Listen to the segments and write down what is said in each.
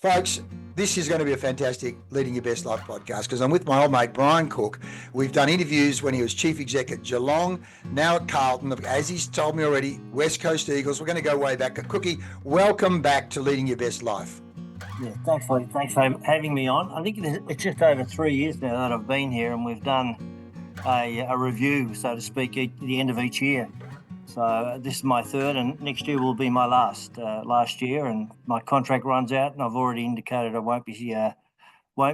Folks, this is going to be a fantastic Leading Your Best Life podcast because I'm with my old mate Brian Cook. We've done interviews when he was chief exec at Geelong, now at Carlton. As he's told me already, West Coast Eagles. We're going to go way back. Cookie, welcome back to Leading Your Best Life. Yeah, thanks for having me on. I think it's just over 3 years now that I've been here, and we've done a review, so to speak, at the end of each year. So this is my third, and next year will be my last year, and my contract runs out, and I've already indicated I won't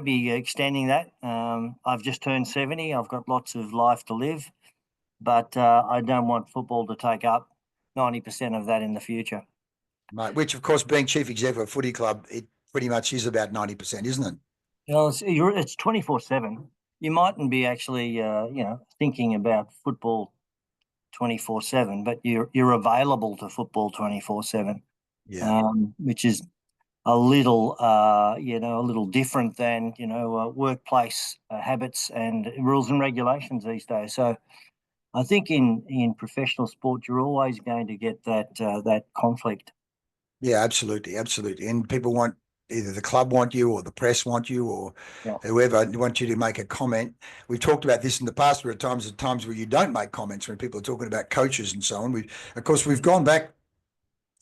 be extending that. I've just turned 70. I've got lots of life to live, but I don't want football to take up 90% of that in the future. Mate, which, of course, being chief exec of a footy club, it pretty much is about 90%, isn't it? Well, it's 24/7. You mightn't be actually, thinking about football 24/7, but you're available to football 24/7. Yeah. Which is a little different than workplace habits and rules and regulations these days. So I think in professional sport, you're always going to get that conflict. Yeah, absolutely. And people want either the club want you or the press want you or whoever want you to make a comment. We've talked about this in the past. There are times where you don't make comments when people are talking about coaches and so on. We've gone back.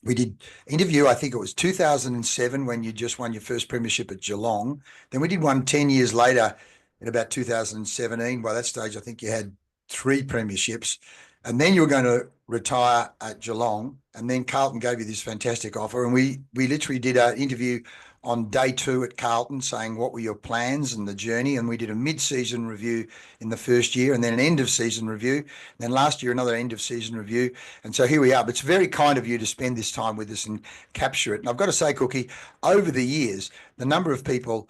We did interview, I think it was 2007 when you just won your first premiership at Geelong. Then we did one 10 years later in about 2017. By that stage, I think you had 3 premierships. And then you were going to retire at Geelong. And then Carlton gave you this fantastic offer. And we literally did an interview on day 2 at Carlton saying what were your plans and the journey. And we did a mid-season review in the first year and then an end-of-season review. And then last year, another end-of-season review. And so here we are. But it's very kind of you to spend this time with us and capture it. And I've got to say, Cookie, over the years, the number of people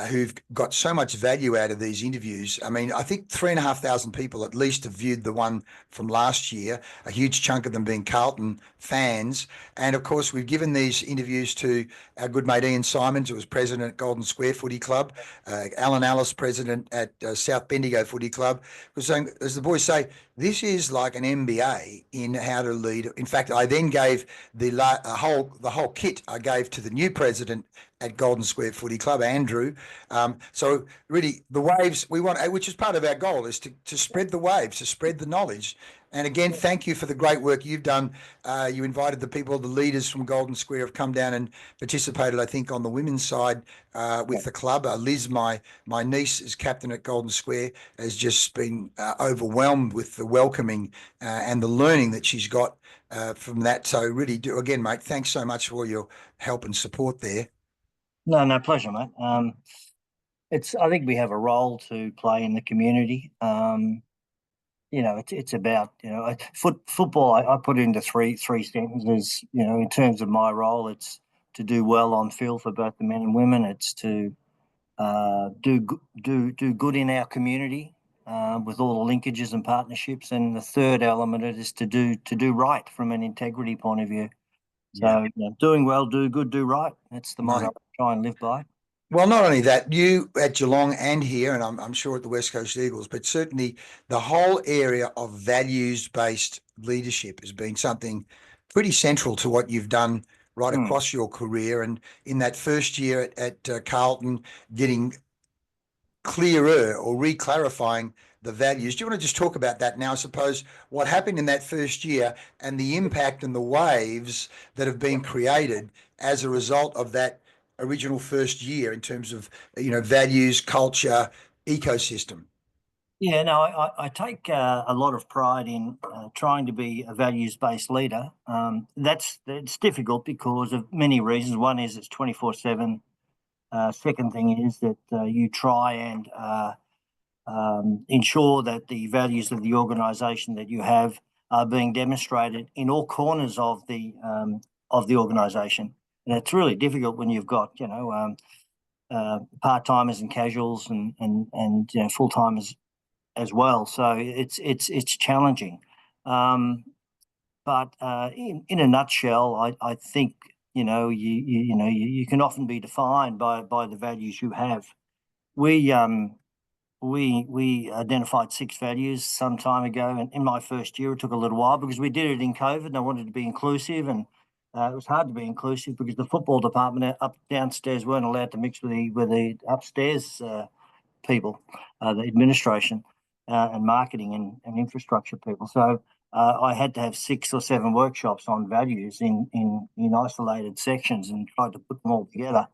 who've got so much value out of these interviews. I mean, I think 3,500 people at least have viewed the one from last year, a huge chunk of them being Carlton fans. And of course, we've given these interviews to our good mate Ian Simons, who was president at Golden Square Footy Club, Alan Ellis, president at South Bendigo Footy Club, was saying, as the boys say, this is like an MBA in how to lead. In fact, I then gave the whole kit I gave to the new president at Golden Square Footy Club, Andrew. So really the waves we want, which is part of our goal, is to spread the waves, to spread the knowledge. And again, thank you for the great work you've done. You invited the leaders from Golden Square have come down and participated, I think, on the women's side with the club. Liz, my niece, is captain at Golden Square, has just been overwhelmed with the welcoming and the learning that she's got from that. So really, again, mate, thanks so much for your help and support there. No pleasure, mate. I think we have a role to play in the community. It's about football. I put it into three sentences. In terms of my role, it's to do well on field for both the men and women. It's to do good in our community with all the linkages and partnerships. And the third element is to do right from an integrity point of view. So doing well, do good, do right. That's the motto I try and live by. Well, not only that, you at Geelong and here, and I'm sure at the West Coast Eagles, but certainly the whole area of values-based leadership has been something pretty central to what you've done right across your career. And in that first year at Carlton, getting clearer or re-clarifying the values. Do you want to just talk about that now? I suppose what happened in that first year and the impact and the waves that have been created as a result of that original first year in terms of, values, culture, ecosystem. Yeah, no, I take a lot of pride in trying to be a values-based leader. It's difficult because of many reasons. One is it's 24/7. Second thing is that you try and ensure that the values of the organisation that you have are being demonstrated in all corners of the organisation. And it's really difficult when you've got part-timers and casuals and full-timers as well. So it's challenging. But in a nutshell, I think you can often be defined by the values you have. We identified 6 values some time ago, and in my first year, it took a little while because we did it in COVID, and I wanted to be inclusive and it was hard to be inclusive because the football department downstairs weren't allowed to mix with the upstairs people, the administration and marketing and infrastructure people. So I had to have 6 or 7 workshops on values in isolated sections and tried to put them all together.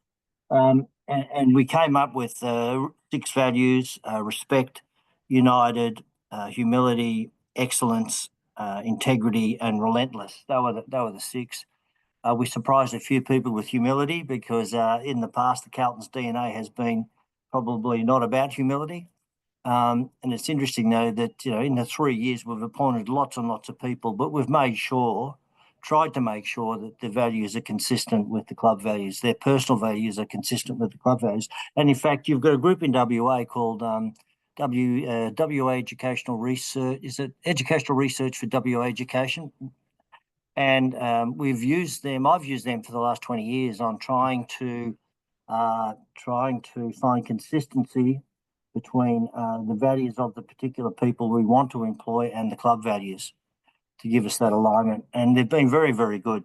And we came up with 6 values: respect, united, humility, excellence, integrity, and relentless. They were the 6. We surprised a few people with humility because in the past, the Carlton's DNA has been probably not about humility. And it's interesting, though, that in the 3 years we've appointed lots and lots of people, but we've tried to make sure that the values are consistent with the club values. Their personal values are consistent with the club values. And in fact, you've got a group in WA called WA Educational Research. Is it Educational Research for WA Education? And we've used them. I've used them for the last 20 years on trying to find consistency between the values of the particular people we want to employ and the club values to give us that alignment. And they've been very, very good.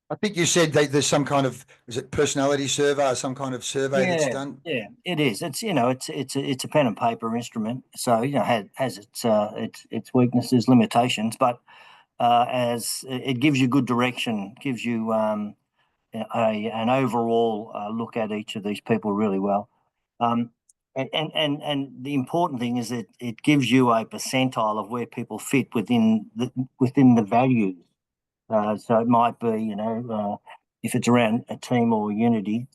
I think you said there's some kind of, is it personality survey or some kind of survey that's done? Yeah, it is. It's it's a pen and paper instrument, so has its weaknesses, limitations, but as it gives you good direction, gives you an overall look at each of these people really well. And the important thing is that it gives you a percentile of where people fit within the values. So it might be, if it's around a team or unity,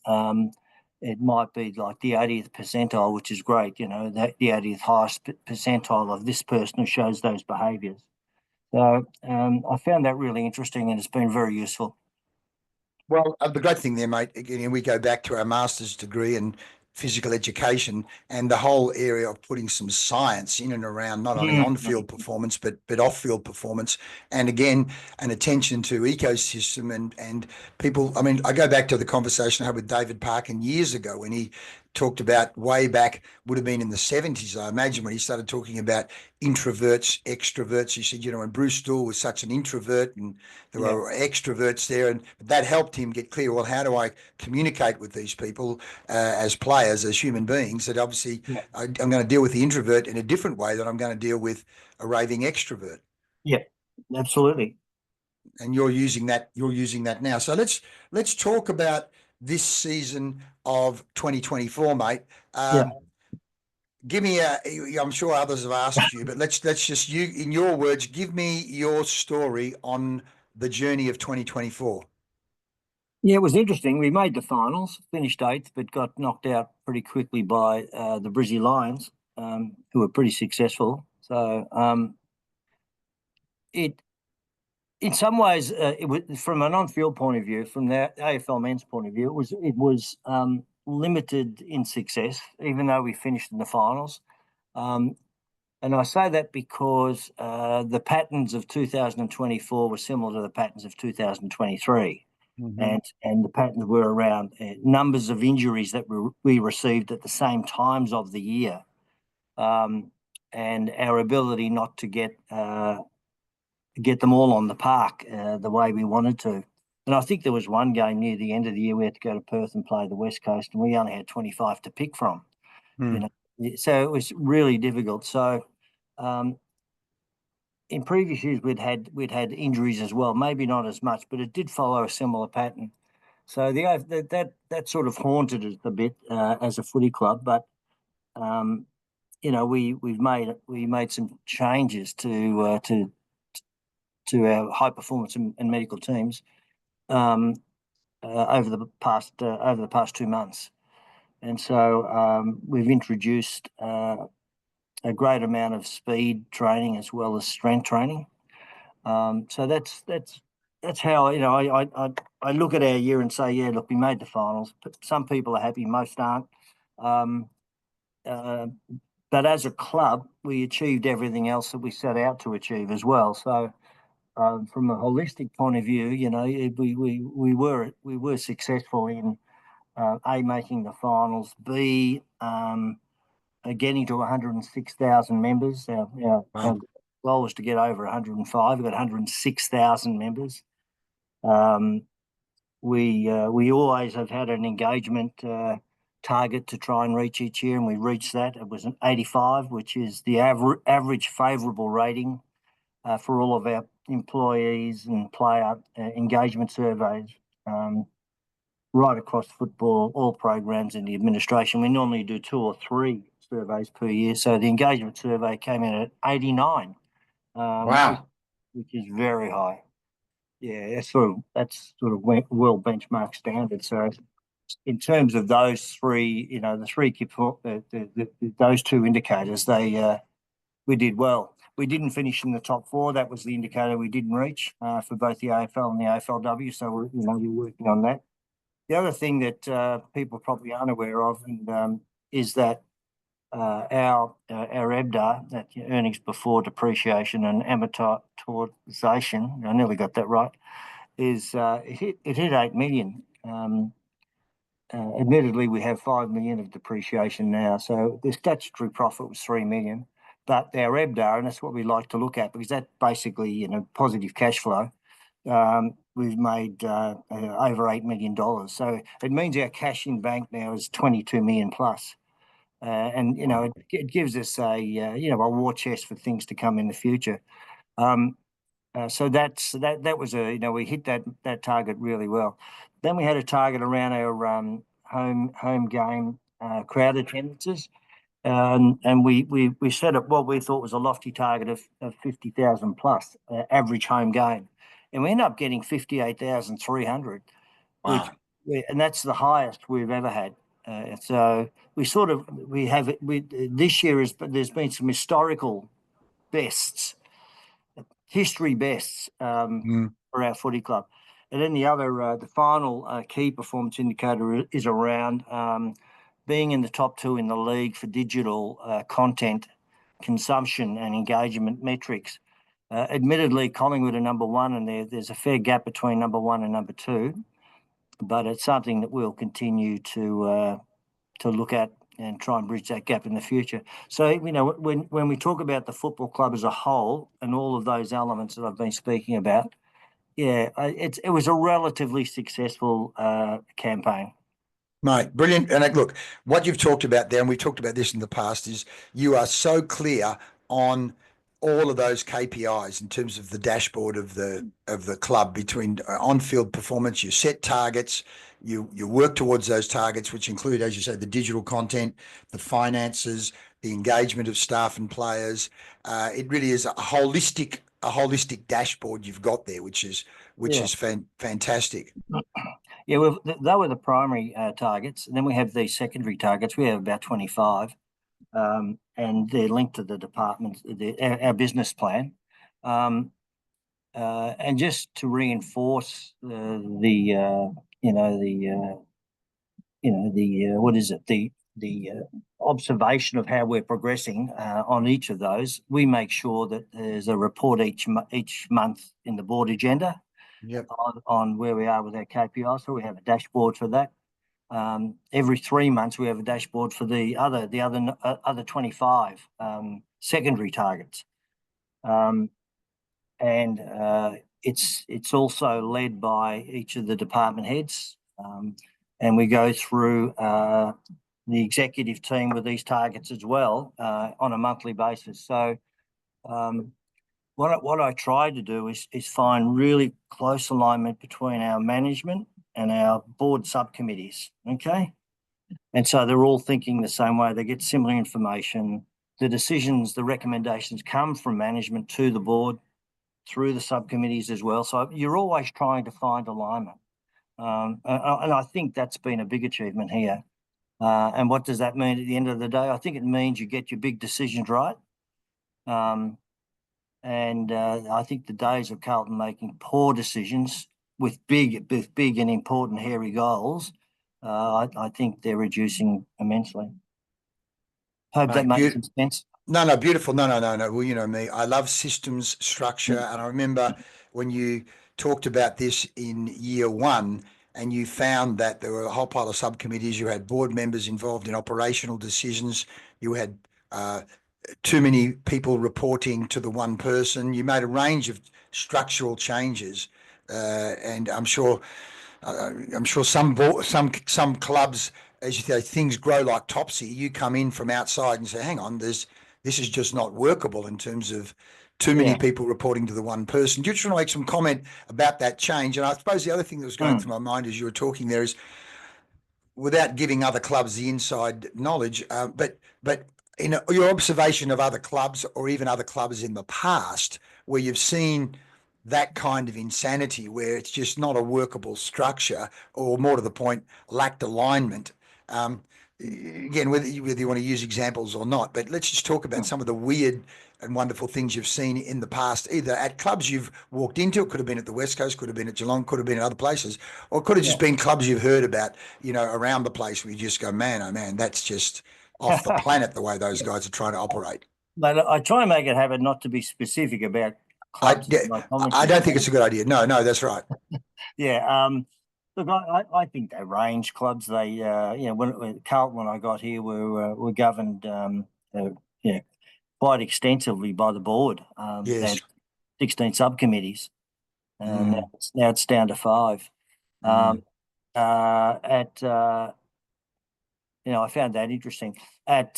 it might be like the 80th percentile, which is great. That the 80th highest percentile of this person who shows those behaviours. So I found that really interesting, and it's been very useful. Well, the great thing there, mate, again, we go back to our master's degree in physical education and the whole area of putting some science in and around not only on-field performance, but off-field performance. And again, an attention to ecosystem and people. I mean, I go back to the conversation I had with David Parkin years ago when he talked about way back, would have been in the 70s, I imagine, when he started talking about introverts, extroverts. He said, when Bruce Stool was such an introvert and there were extroverts there, and that helped him get clear, well, how do I communicate with these people as players, as human beings, that obviously I'm going to deal with the introvert in a different way than I'm going to deal with a raving extrovert. Yeah, absolutely. And you're using that now. So let's talk about this season of 2024, mate. Give me I'm sure others have asked you, but let's just, you, in your words, give me your story on the journey of 2024. Yeah, it was interesting. We made the finals, finished 8th, but got knocked out pretty quickly by the Brizzy Lions, who were pretty successful. So in some ways, it was, from an on-field point of view, from the AFL men's point of view, it was limited in success, even though we finished in the finals. And I say that because the patterns of 2024 were similar to the patterns of 2023. And the patterns were around numbers of injuries that we received at the same times of the year, and our ability not to get them all on the park the way we wanted to. And I think there was one game near the end of the year we had to go to Perth and play the West Coast, and we only had 25 to pick from. So it was really difficult. So in previous years we'd had injuries as well, maybe not as much, but it did follow a similar pattern. So that sort of haunted us a bit as a footy club. But we made some changes to our high performance and medical teams over the past 2 months, and so we've introduced a great amount of speed training as well as strength training. So that's how I look at our year and say, yeah, look, we made the finals. Some people are happy, most aren't. But as a club, we achieved everything else that we set out to achieve as well. So from a holistic point of view, we were successful in A, making the finals, B, getting to 106,000 members. Our goal was to get over 105. We've got 106,000 members. We always have had an engagement target to try and reach each year, and we reached that. It was an 85, which is the average favourable rating for all of our employees and player engagement surveys. Right across football, all programs in the administration. We normally do 2 or 3 surveys per year. So the engagement survey came in at 89, Wow. which is very high. Yeah, that's sort of well benchmark standard. So in terms of those three, the three those 2 indicators, we did well. We didn't finish in the top 4. That was the indicator we didn't reach for both the AFL and the AFLW. So we're working on that. The other thing that people probably aren't aware of is that our EBITDA, that earnings before depreciation and amortisation, I nearly got that right, is it hit 8 million. Admittedly, we have 5 million of depreciation now, so the statutory profit was 3 million. But our EBITDA, and that's what we like to look at, because that basically, positive cash flow. We've made over $8 million. So it means our cash in bank now is 22 million plus. And, it gives us a war chest for things to come in the future. So that was we hit that target really well. Then we had a target around our home game crowd attendances. And we set up what we thought was a lofty target of 50,000 plus average home game. And we ended up getting 58,300, Wow. and that's the highest we've ever had. So this year there's been some historical bests, history bests for our footy club. And then the final key performance indicator is around being in the top 2 in the league for digital content consumption and engagement metrics. Admittedly, Collingwood are number 1, and there's a fair gap between number 1 and number 2, but it's something that we'll continue to look at and try and bridge that gap in the future. So, when we talk about the football club as a whole and all of those elements that I've been speaking about, it was a relatively successful campaign. Mate, brilliant. And look, what you've talked about there, and we've talked about this in the past, is you are so clear on all of those KPIs in terms of the dashboard of the club between on-field performance. You set targets, you work towards those targets, which include, as you say, the digital content, the finances, the engagement of staff and players. It really is a holistic dashboard you've got there, which is fantastic. Yeah, they were the primary targets, and then we have these secondary targets. We have about 25, and they're linked to the department, our business plan. And just to reinforce the observation of how we're progressing on each of those, we make sure that there's a report each month in the board agenda. Yep. On where we are with our KPIs. So we have a dashboard for that. Every 3 months we have a dashboard for the other 25 secondary targets, and it's also led by each of the department heads, and we go through the executive team with these targets as well on a monthly basis. So. What I try to do is find really close alignment between our management and our board subcommittees, okay? And so they're all thinking the same way. They get similar information. The decisions, the recommendations come from management to the board through the subcommittees as well. So you're always trying to find alignment. And I think that's been a big achievement here. And what does that mean at the end of the day? I think it means you get your big decisions right. And I think the days of Carlton making poor decisions with big and important hairy goals, I think they're reducing immensely. Hope that makes some sense. No, beautiful. No. Well, you know me, I love systems, structure. And I remember when you talked about this in year 1 and you found that there were a whole pile of subcommittees, you had board members involved in operational decisions, you had too many people reporting to the one person. You made a range of structural changes and I'm sure some clubs, as you say, things grow like topsy. You come in from outside and say, "Hang on, this is just not workable in terms of too many people reporting to the one person." Do you just want to make some comment about that change? And I suppose the other thing that was going through my mind as you were talking there is, without giving other clubs the inside knowledge, but in your observation of other clubs or even other clubs in the past where you've seen that kind of insanity where it's just not a workable structure, or more to the point, lacked alignment. Again, whether you want to use examples or not, but let's just talk about some of the weird and wonderful things you've seen in the past, either at clubs you've walked into. It could have been at the West Coast, could have been at Geelong, could have been at other places, or it could have just been clubs you've heard about, around the place, where you just go, man, oh man, that's just off the planet the way those guys are trying to operate. But I try and make it a habit not to be specific about clubs. I don't think it's a good idea. No, that's right. Look, I think they range clubs. They, when Carlton, when I got here, were governed, quite extensively by the board. They had 16 subcommittees, and now it's down to 5. I found that interesting. At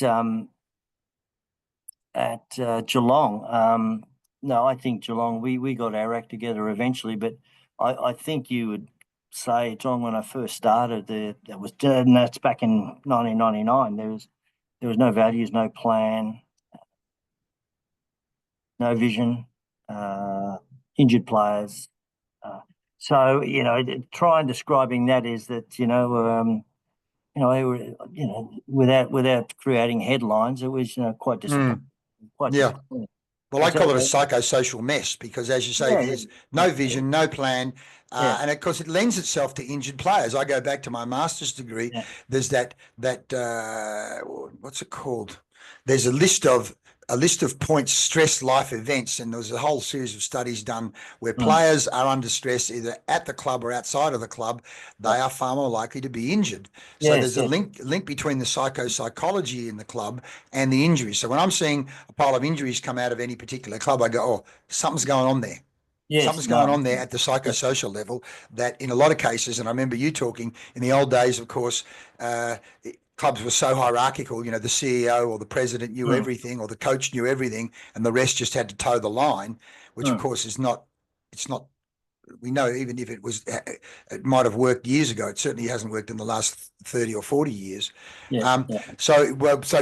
Geelong, no, I think Geelong, we got our act together eventually, but I think you would say, Geelong, when I first started, and that's back in 1999, there was no values, no plan, no vision, injured players. So, try describing that is that, they were, without creating headlines, it was, quite disappointing. Disappointing. Well, I call it a psychosocial mess because, as you say, there's no vision, no plan, and of course it lends itself to injured players. I go back to my master's degree. There's that what's it called? There's a list of points, stress life events, and there was a whole series of studies done where players are under stress, either at the club or outside of the club. They are far more likely to be injured. So there's a link between the psychology in the club and the injuries. So when I'm seeing a pile of injuries come out of any particular club, I go, oh, something's going on there. Something's going on there at the psychosocial level, that in a lot of cases, and I remember you talking in the old days, of course, clubs were so hierarchical, the CEO or the president knew everything, or the coach knew everything, and the rest just had to toe the line, which of course it's not, we know, even if it might have worked years ago, it certainly hasn't worked in the last 30 or 40 years. So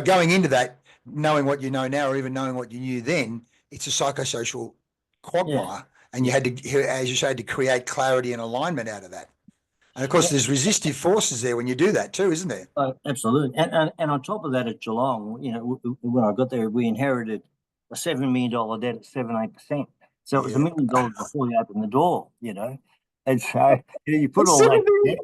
going into that, knowing what you know now, or even knowing what you knew then, it's a psychosocial quagmire, and you had to, as you say, to create clarity and alignment out of that. And of course, there's resistive forces there when you do that too, isn't there? Absolutely. And on top of that, at Geelong, when I got there, we inherited a $7 million debt at 7-8%. So it was $1 million before you opened the door, And so you put all that debt,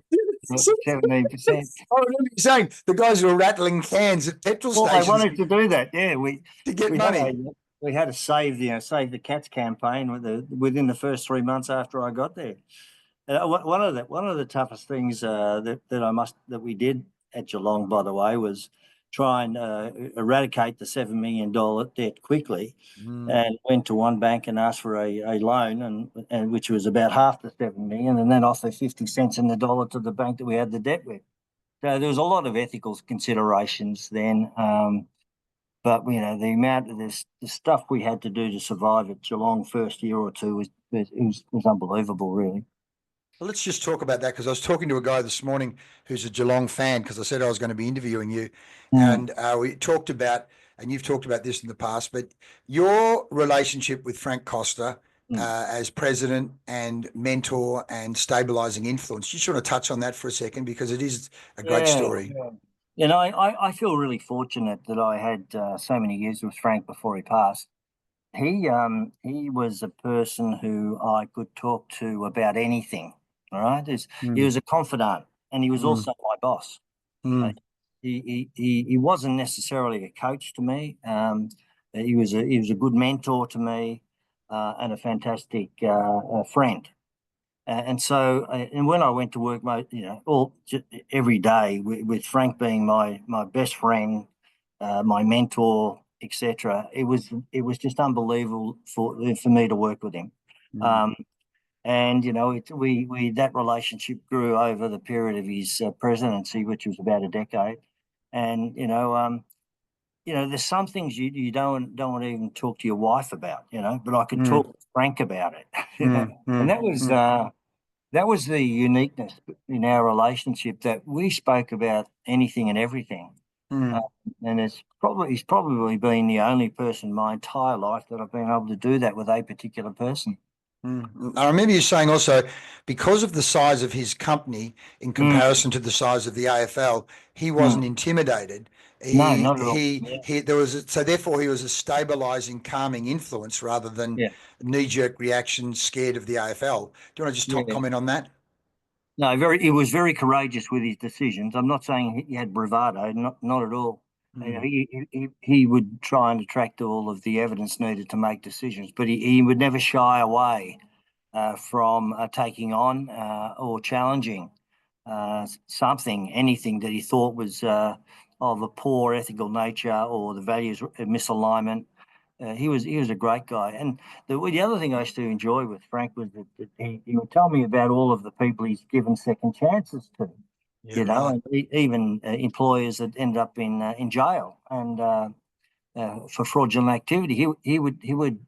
17%. I remember you saying the guys were rattling cans at petrol stations. They wanted to do that, to get money. We had to save the cats campaign within the first 3 months after I got there. One of the toughest things that we did at Geelong, by the way, was try and eradicate the $7 million debt quickly, and went to one bank and asked for a loan, and which was about half the $7 million, and then offer 50 cents in the dollar to the bank that we had the debt with. So there was a lot of ethical considerations then, but the amount of the stuff we had to do to survive at Geelong first year or two was unbelievable, really. Well, let's just talk about that, because I was talking to a guy this morning who's a Geelong fan, because I said I was going to be interviewing you, and we talked about, and you've talked about this in the past, but your relationship with Frank Costa as president and mentor and stabilising influence. You just want to touch on that for a second, because it is a great story. I feel really fortunate that I had so many years with Frank before he passed. He was a person who I could talk to about anything. All right, he was a confidant, and he was also my boss. He wasn't necessarily a coach to me. He was a good mentor to me, and a fantastic friend. And so, and when I went to work, every day with Frank being my best friend, my mentor, etc., it was just unbelievable for me to work with him. And we that relationship grew over the period of his presidency, which was about a decade. And there's some things you don't want to even talk to your wife about, but I could talk to Frank about it, and that was the uniqueness in our relationship, that we spoke about anything and everything. And he's probably been the only person my entire life that I've been able to do that with a particular person. I remember you saying also, because of the size of his company in comparison to the size of the AFL, he wasn't intimidated. No, not at all. So therefore he was a stabilizing, calming influence rather than knee-jerk reaction, scared of the AFL. Do you want to just comment on that? No, he was very courageous with his decisions. I'm not saying he had bravado, not at all. He would try and attract all of the evidence needed to make decisions, but he would never shy away from taking on or challenging anything that he thought was of a poor ethical nature or the values misalignment. He was a great guy. And the other thing I used to enjoy with Frank was that he would tell me about all of the people he's given second chances to. And even employers that ended up in jail and for fraudulent activity. He would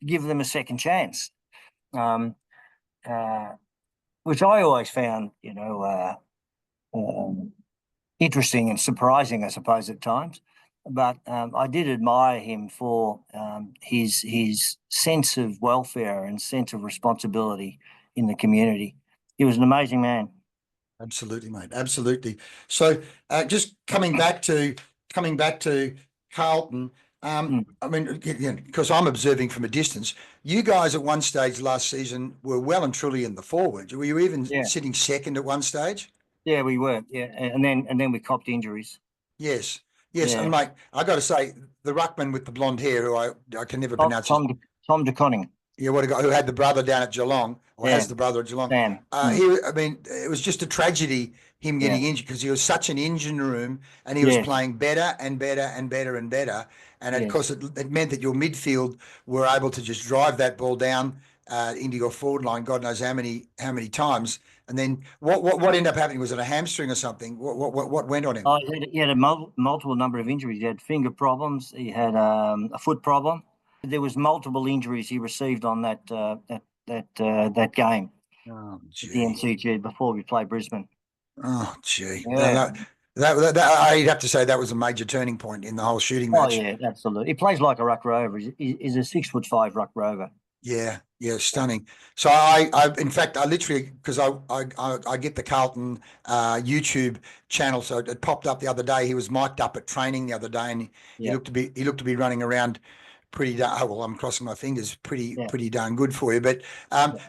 give them a second chance, which I always found interesting and surprising, I suppose, at times. But I did admire him for his sense of welfare and sense of responsibility in the community. He was an amazing man. Absolutely, mate. Absolutely. So just coming back to Carlton, I mean, because I'm observing from a distance, you guys at one stage last season were well and truly in the forward. Were you even sitting second at one stage? Yeah, we were. Yeah, and then we copped injuries. Yes. And mate, I got to say, the ruckman with the blonde hair, who I can never pronounce. Tom de Conning. Yeah, what a guy who had the brother down at Geelong, or has the brother at Geelong. I mean, it was just a tragedy him getting injured, because he was such an engine room, and he was playing better and better and better and better. And of course, it meant that your midfield were able to just drive that ball down into your forward line, God knows how many times. And then what ended up happening? Was it a hamstring or something? What went on him? He had a multiple number of injuries. He had finger problems. He had a foot problem. There was multiple injuries he received on that game at the MCG before we played Brisbane. Oh, gee. Yeah. I'd have to say that was a major turning point in the whole shooting match. Oh, yeah, absolutely. He plays like a ruck rover. He's a 6'5" ruck rover. Yeah, stunning. So I in fact, I literally, because I get the Carlton YouTube channel, so it popped up the other day. He was mic'd up at training the other day, and he looked to be running around pretty well, I'm crossing my fingers, pretty darn good for you. But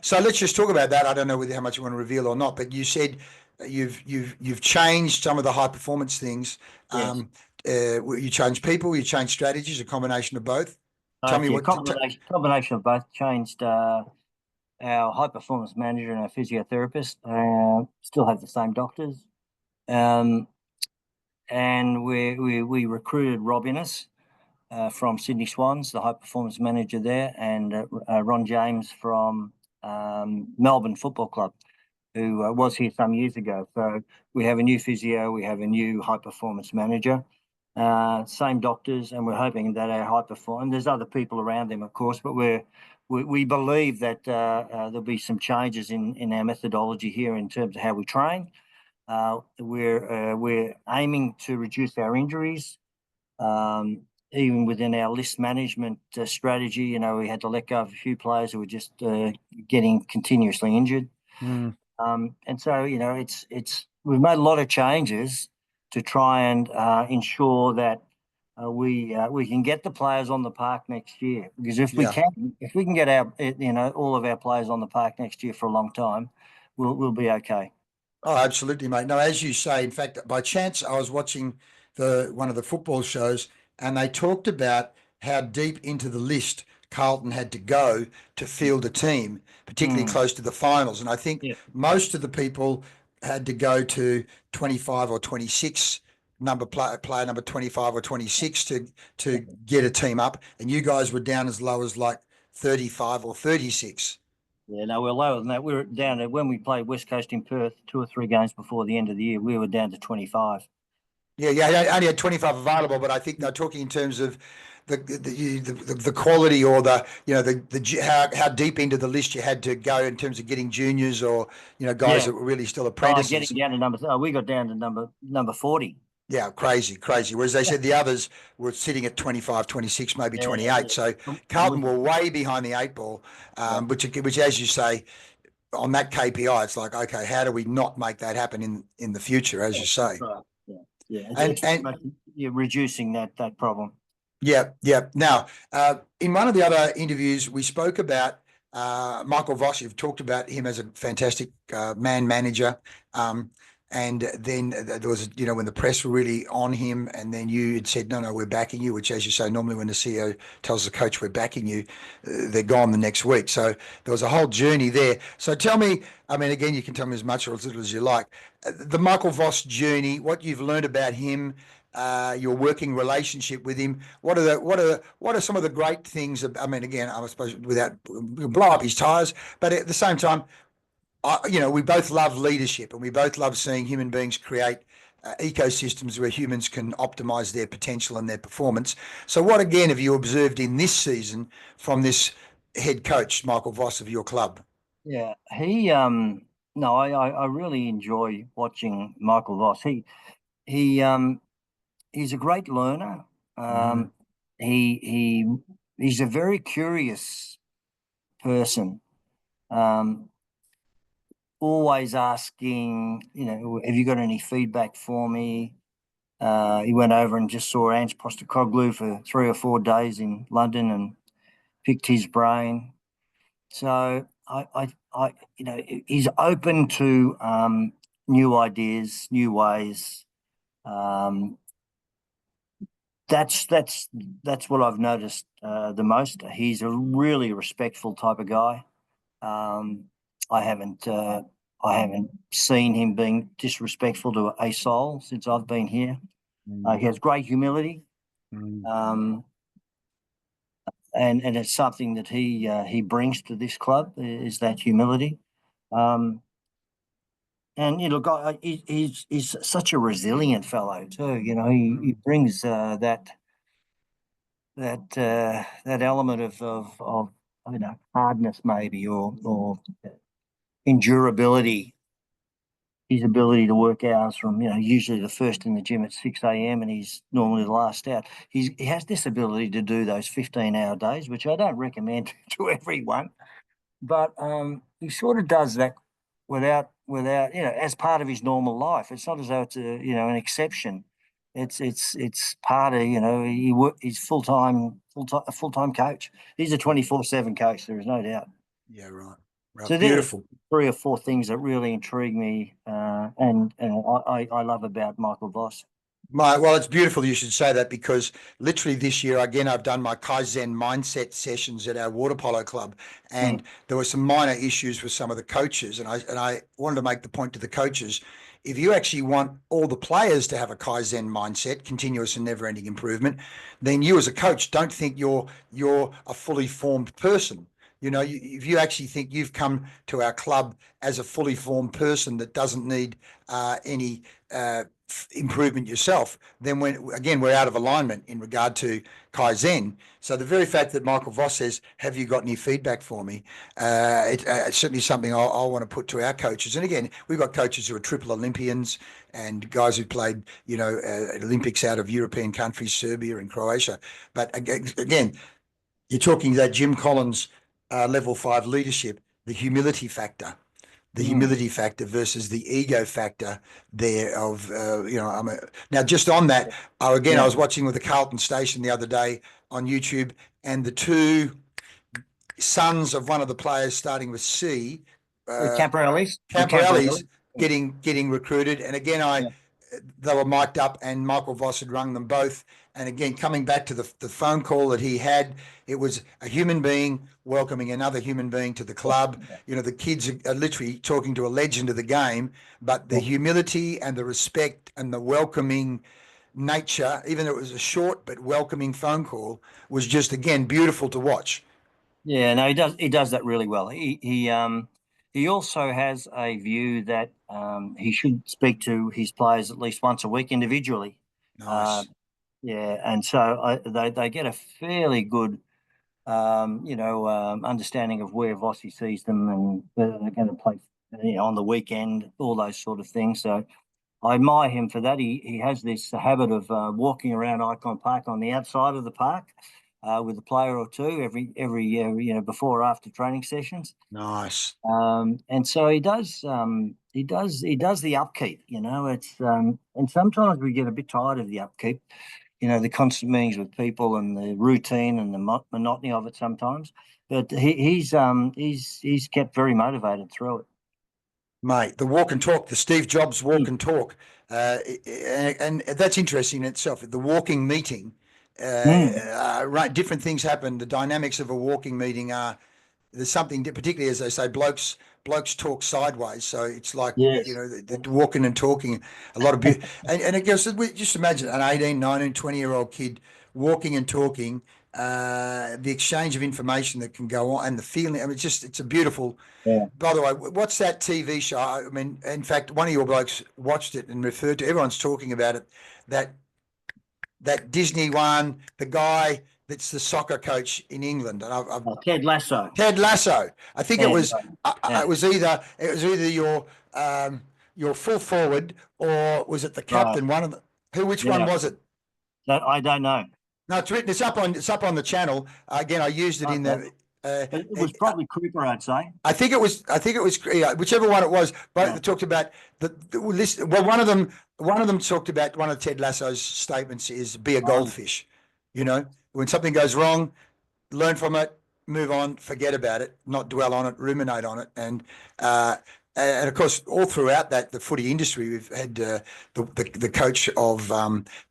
so let's just talk about that. I don't know how much you want to reveal or not, but you said you've changed some of the high performance things. You changed people, you changed strategies, a combination of both. Tell me what combination of both. Changed our high performance manager and our physiotherapist. Still have the same doctors, and we recruited Rob Innes from Sydney Swans, the high performance manager there, and Ron James from Melbourne Football Club, who was here some years ago. So we have a new physio, we have a new high performance manager. Same doctors, and we're hoping that our high performance. There's other people around them, of course, but we believe that there'll be some changes in our methodology here in terms of how we train. We're aiming to reduce our injuries, even within our list management strategy. We had to let go of a few players who were just getting continuously injured, and so we've made a lot of changes to try and ensure that we can get the players on the park next year. Because if we can get our all of our players on the park next year for a long time, we'll be okay. Oh, absolutely, mate. No, as you say, in fact, by chance, I was watching one of the football shows, and they talked about how deep into the list Carlton had to go to field a team, particularly close to the finals. And I think most of the people had to go to 25 or 26 player number 25 or 26 to get a team up, and you guys were down as low as like 35 or 36. Yeah, no, we're lower than that. We were down to, when we played West Coast in Perth 2 or 3 games before the end of the year, we were down to 25. Yeah, I only had 25 available, but I think they're talking in terms of the quality, or how deep into the list you had to go in terms of getting juniors, or guys Yeah. that were really still Oh, apprentices. getting down to we got down to number 40. Yeah, crazy. Whereas they said the others were sitting at 25, 26, maybe Yeah, 28. So Carlton were way behind the eight ball, which, as you say, on that KPI, it's like, okay, how do we not make that happen in the future, as you say? Right. Yeah, yeah. And You're reducing that problem. Yeah. Now, in one of the other interviews, we spoke about Michael Voss. You've talked about him as a fantastic man manager. And then there was, when the press were really on him, and then you had said, no, we're backing you, which, as you say, normally when the CEO tells the coach we're backing you, they're gone the next week. So there was a whole journey there. So tell me, I mean, again, you can tell me as much or as little as you like, the Michael Voss journey, what you've learned about him, your working relationship with him. What are some of the great things? I mean, again, I suppose without blow up his tires, but at the same time, we both love leadership, and we both love seeing human beings create ecosystems where humans can optimize their potential and their performance. So, what again have you observed in this season from this head coach, Michael Voss, of your club? Yeah, he no, I really enjoy watching Michael Voss. He he's a great learner. He he's a very curious person. Um, Always asking, have you got any feedback for me? He went over and just saw Ange Postecoglou for 3 or 4 days in London and picked his brain. So he's open to new ideas, new ways. That's what I've noticed the most. He's a really respectful type of guy. I haven't seen him being disrespectful to a soul since I've been here. He has great humility, and it's something that he brings to this club, is that humility. And he's such a resilient fellow too. He brings that element of hardness, maybe, or endurability. His ability to work hours from, usually the first in the gym at 6 a.m. and he's normally the last out. He has this ability to do those 15-hour days, which I don't recommend to everyone, but he sort of does that without as part of his normal life. It's not as though it's an exception. It's part of he's a full-time coach. He's a 24/7 coach. There is no doubt. Yeah, right. So beautiful. 3 or 4 things that really intrigue me, and I love about Michael Voss. Well, it's beautiful you should say that, because literally this year, again, I've done my Kaizen mindset sessions at our water polo club, and there were some minor issues with some of the coaches, and I wanted to make the point to the coaches: if you actually want all the players to have a Kaizen mindset, continuous and never-ending improvement, then you as a coach don't think you're a fully formed person. If you actually think you've come to our club as a fully formed person that doesn't need any improvement yourself, then we're out of alignment in regard to Kaizen. So the very fact that Michael Voss says, have you got any feedback for me? It's certainly something I'll want to put to our coaches. And again, we've got coaches who are triple Olympians and guys who played, Olympics out of European countries, Serbia and Croatia. But again, you're talking that Jim Collins level 5 leadership, the humility factor versus the ego factor there of, now just on that, I was watching with the Carlton station the other day on YouTube, and the 2 sons of one of the players starting with C, Camparellis getting recruited. And again, they were mic'd up, and Michael Voss had rung them both. And again, coming back to the phone call that he had, it was a human being welcoming another human being to the club. The kids are literally talking to a legend of the game, but the humility and the respect and the welcoming nature, even though it was a short but welcoming phone call, was just, again, beautiful to watch. Yeah, no, he does that really well. He also has a view that he should speak to his players at least once a week individually. Uh, Nice. yeah, and so they get a fairly good understanding of where Vossi sees them and whether they're going to play, on the weekend, all those sort of things. So I admire him for that. He has this habit of walking around Icon Park on the outside of the park with a player or two every before or after training sessions. Nice. And so he does the upkeep. It's and sometimes we get a bit tired of the upkeep. The constant meetings with people and the routine and the monotony of it sometimes. But he's kept very motivated through it. Mate, the walk and talk, the Steve Jobs walk Mm. and talk, and that's interesting in itself. The walking meeting, Mm. right? Different things happen. The dynamics of a walking meeting are there's something, particularly as they say, blokes talk sideways. So it's like, Yes. the walking and talking, a lot of and it goes, just imagine an 18, 19, 20-year-old kid walking and talking, the exchange of information that can go on and the feeling. I mean, it's a beautiful. Yeah. By the way, what's that TV show? I mean, in fact, one of your blokes watched it and referred to. Everyone's talking about it. That that Disney one, the guy that's the soccer coach in England, and I've Ted Lasso. Ted Lasso. I think it Yeah. was. Yeah. It was either your full forward or was it the Right. captain? One of the who? Which one Yeah. was it? I don't know. No, it's written. It's up on the channel. Again, I used it in Okay. the. Uh, It was probably Cooper, I'd say. I think it was. I think it was. Yeah, whichever one it was. Both Yeah. talked about the list. Well, one of them talked about one of Ted Lasso's statements is be a Oh, goldfish. When something goes wrong, learn from it, move on, forget about it, not dwell on it, ruminate on it, uh, and of course, all throughout that the footy industry, we've had the coach of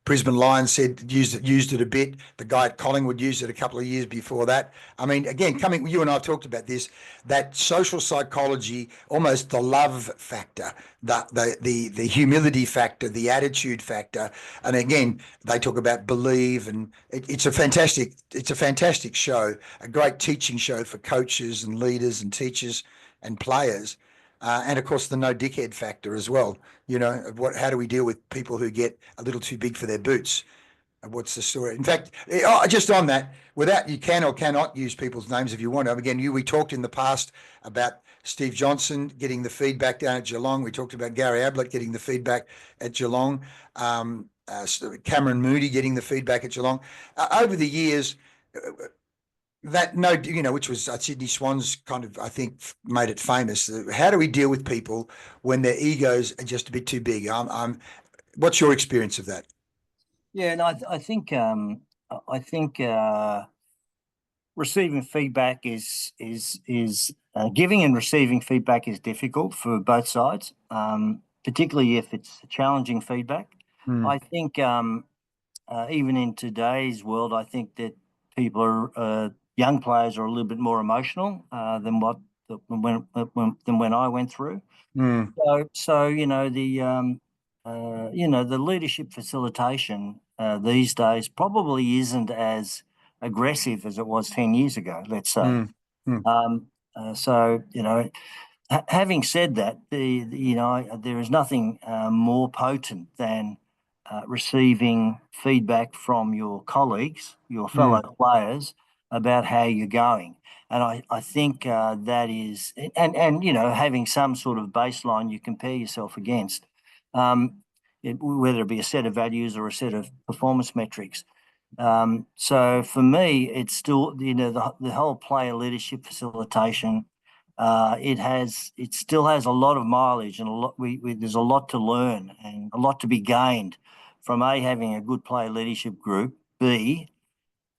Brisbane Lions said used it a bit. The guy at Collingwood used it a couple of years before that. I mean, again, you and I have talked about this, that social psychology, almost the love factor, the humility factor, the attitude factor, and again, they talk about believe, and it's a fantastic show, a great teaching show for coaches and leaders and teachers and players. And of course, the no dickhead factor as well. How do we deal with people who get a little too big for their boots? What's the story? In fact, just on that, without you can or cannot use people's names if you want to. Again, we talked in the past about Steve Johnson getting the feedback down at Geelong. We talked about Gary Ablett getting the feedback at Geelong. Cameron Moody getting the feedback at Geelong. Over the years, that no, which was Sydney Swans kind of, I think, made it famous. How do we deal with people when their egos are just a bit too big? What's your experience of that? yeah. No, I think receiving feedback is giving and receiving feedback is difficult for both sides, particularly if it's challenging feedback. Mm, I think even in today's world, I think that people young players are a little bit more emotional than when I went through. mm, So the leadership facilitation these days probably isn't as aggressive as it was 10 years ago. Let's say. mm, mm, So having said that, there is nothing more potent than receiving feedback from your colleagues, your fellow mm, players, about how you're going. And I think that is, and having some sort of baseline you compare yourself against, whether it be a set of values or a set of performance metrics. So for me, it's still, the whole player leadership facilitation. It still has a lot of mileage and a lot. There's a lot to learn and a lot to be gained from having a good player leadership group. B,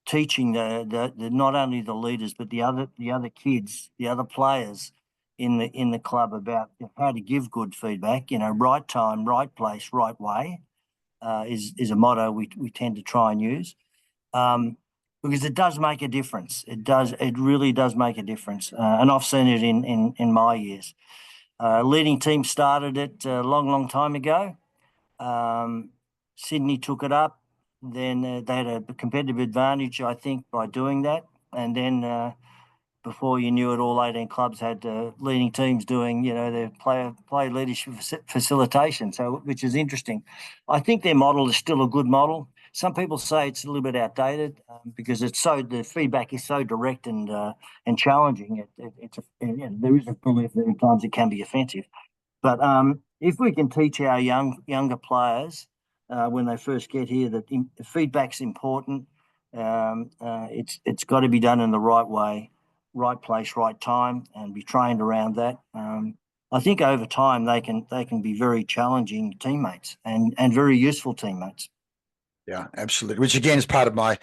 teaching the not only the leaders but the other kids, the other players in the club about how to give good feedback. Right time, right place, right way is a motto we tend to try and use. Because it does make a difference. It really does make a difference. And I've seen it in my years. Leading team started it a long, long time ago. Sydney took it up. Then they had a competitive advantage, I think, by doing that. And then before you knew it, all 18 clubs had leading teams doing, their player leadership facilitation. So, which is interesting. I think their model is still a good model. Some people say it's a little bit outdated because the feedback is so direct and challenging. There is a belief that at times it can be offensive. But if we can teach our younger players when they first get here that feedback's important, it's got to be done in the right way, right place, right time, and be trained around that. I think over time they can be very challenging teammates and very useful teammates. Yeah, absolutely. Which again is part of I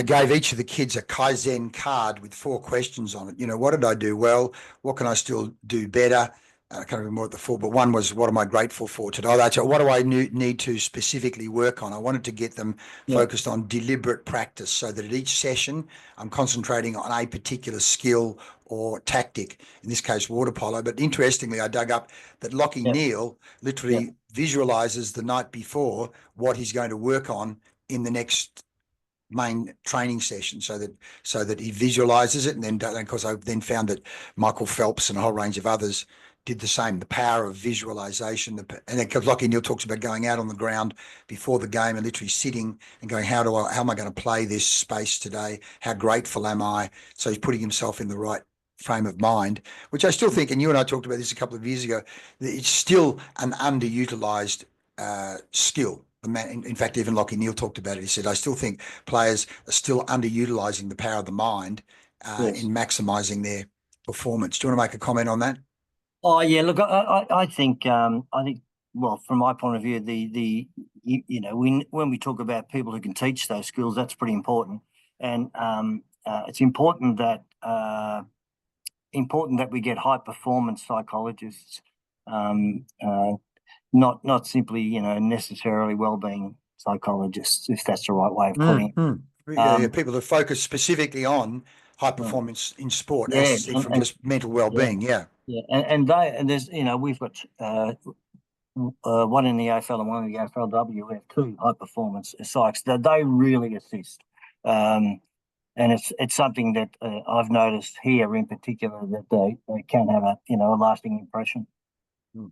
gave each of the kids a Kaizen card with 4 questions on it. What did I do well? What can I still do better? I can't remember what the 4, but one was, what am I grateful for today? What do I need to specifically work on? I wanted to get them focused on deliberate practice so that at each session, I'm concentrating on a particular skill or tactic, in this case, water polo. But interestingly, I dug up that Lachie Neale literally visualizes the night before what he's going to work on in the next main training session, so that he visualizes it. And then, of course, I then found that Michael Phelps and a whole range of others did the same. The power of visualization, and then because Lachie Neale talks about going out on the ground before the game and literally sitting and going, how am I going to play this space today? How grateful am I? So he's putting himself in the right frame of mind, which I still think, and you and I talked about this a couple of years ago, it's still an underutilized skill. In fact, even Lachie Neale talked about it. He said, I still think players are still underutilizing the power of the mind in maximizing their performance. Do you want to make a comment on that? Oh yeah, look, I think well, from my point of view, when we talk about people who can teach those skills, that's pretty important, and it's important that we get high performance psychologists, not simply necessarily well-being psychologists, if that's the right way of putting it. People that focus specifically on high performance in sport, from just mental well-being. And there's we've got one in the AFL and one in the AFLW. We have 2 high performance psychs that they really assist, and it's something that I've noticed here in particular, that they can have a lasting impression.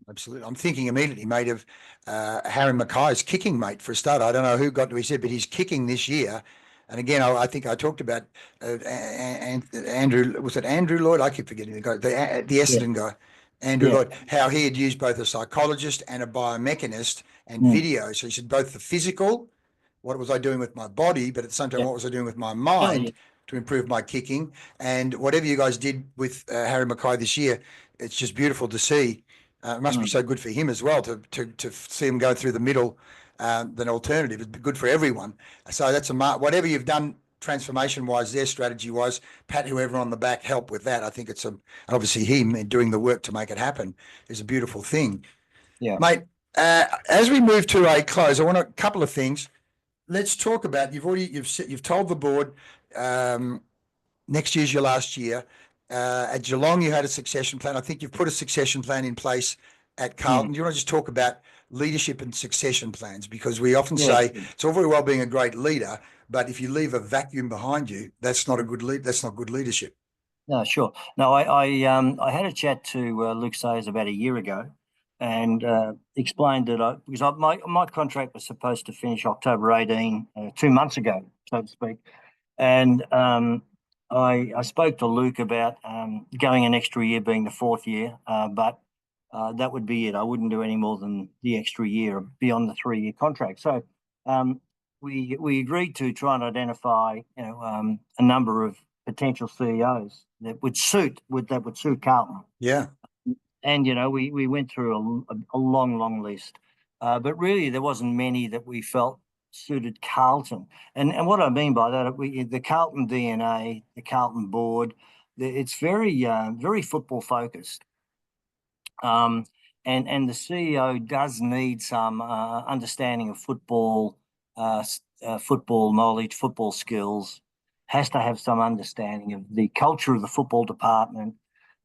Absolutely. I'm thinking immediately, mate, of Harry Mackay's kicking, mate, for a start. I don't know who got to his head, but he's kicking this year. And again, I think I talked about Andrew, was it Andrew Lloyd? I keep forgetting the guy, the Essendon guy, Andrew Lloyd, how he had used both a psychologist and a biomechanist and video. So he said both the physical, what was I doing with my body, but at the same time, what was I doing with my mind to improve my kicking? And whatever you guys did with Harry Mackay this year, it's just beautiful to see. It must be so good for him as well to see him go through the middle. Than alternative. It's good for everyone. So that's whatever you've done transformation-wise, their strategy-wise, pat whoever on the back, help with that. I think it's obviously him doing the work to make it happen is a beautiful thing. Yeah, mate. As we move to a close, I want a couple of things. Let's talk about. You've told the board next year's your last year. At Geelong, you had a succession plan. I think you've put a succession plan in place at Carlton. Do you want to just talk about leadership and succession plans? Because we often say it's all very well being a great leader, but if you leave a vacuum behind you, that's not good leadership. No, sure. No, I had a chat to Luke Sayers about a year ago, and explained that because my contract was supposed to finish October 18, 2 months ago, so to speak, and I spoke to Luke about going an extra year, being the 4th year, but that would be it. I wouldn't do any more than the extra year beyond the 3-year contract. So we agreed to try and identify a number of potential CEOs that would suit Carlton. Yeah. And we went through a long list, but really there wasn't many that we felt suited Carlton. And what I mean by that, the Carlton DNA, the Carlton board, it's very football focused. And the CEO does need some understanding of football, football knowledge, football skills, has to have some understanding of the culture of the football department.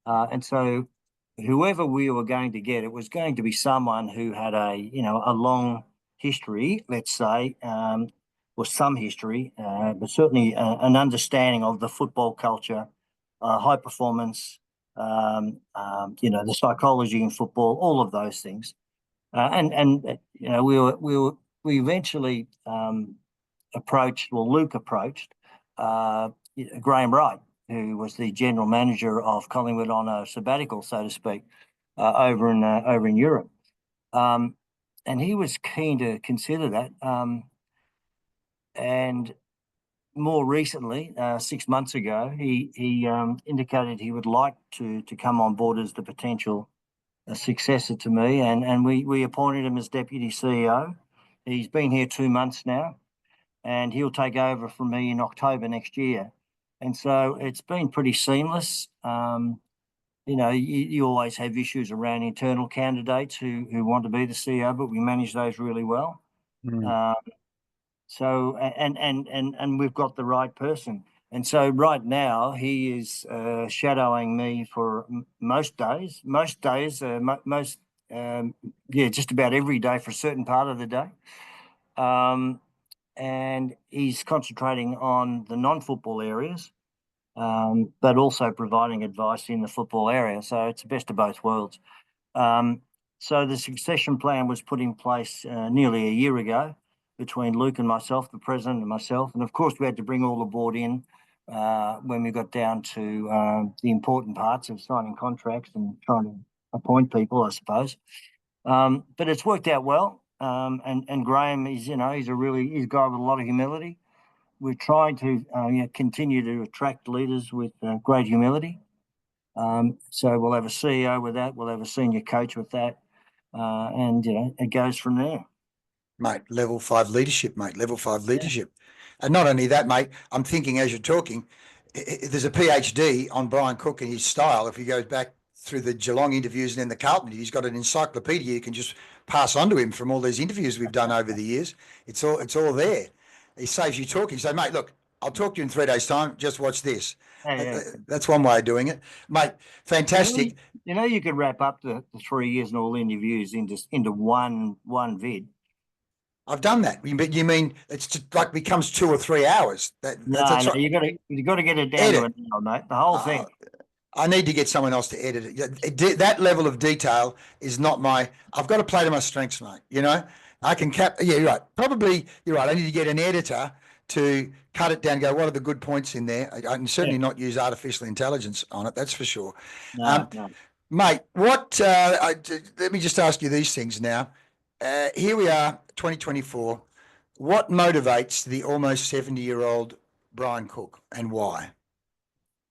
And so whoever we were going to get, it was going to be someone who had a long history, let's say, or some history, but certainly an understanding of the football culture, high performance, the psychology in football, all of those things. We eventually Luke approached Graham Wright, who was the general manager of Collingwood on a sabbatical, so to speak, over in Europe, and he was keen to consider that. And more recently, 6 months ago, he indicated he would like to come on board as the potential successor to me, and we appointed him as deputy CEO. He's been here 2 months now, and he'll take over from me in October next year. And so it's been pretty seamless. You always have issues around internal candidates who want to be the CEO, but we manage those really well. So we've got the right person. And so right now he is shadowing me for most days, just about every day for a certain part of the day. And he's concentrating on the non-football areas, but also providing advice in the football area. So it's the best of both worlds. So the succession plan was put in place nearly a year ago between Luke and myself, the president and myself. And of course, we had to bring all the board in when we got down to the important parts of signing contracts and trying to appoint people, I suppose. But it's worked out well. And Graham is, he's a guy with a lot of humility. We're trying to continue to attract leaders with great humility. So we'll have a CEO with that. We'll have a senior coach with that. And it goes from there. Mate, level 5 leadership, mate, level 5 leadership. Yeah. And not only that, mate, I'm thinking as you're talking, there's a PhD on Brian Cook and his style. If he goes back through the Geelong interviews and then the Carlton, he's got an encyclopedia you can just pass on to him from all these interviews we've done over the years. It's all there. He saves you talking. So, mate, look, I'll talk to you in 3 days' time. Just watch this. Yeah. That's one way of doing it, mate. Fantastic. You could wrap up the 3 years and all interviews into one vid. I've done that, but you mean it's just like becomes 2 or 3 hours? No, you got to get it down to an hour, mate. The whole thing. I need to get someone else to edit it. That level of detail is not I've got to play to my strengths, mate. I can Yeah, you're right. Probably you're right. I need to get an editor to cut it down. Go, what are the good points in there? I can certainly not use artificial intelligence on it. That's for sure. No. Mate, let me just ask you these things now. Here we are, 2024. What motivates the almost 70-year-old Brian Cook, and why?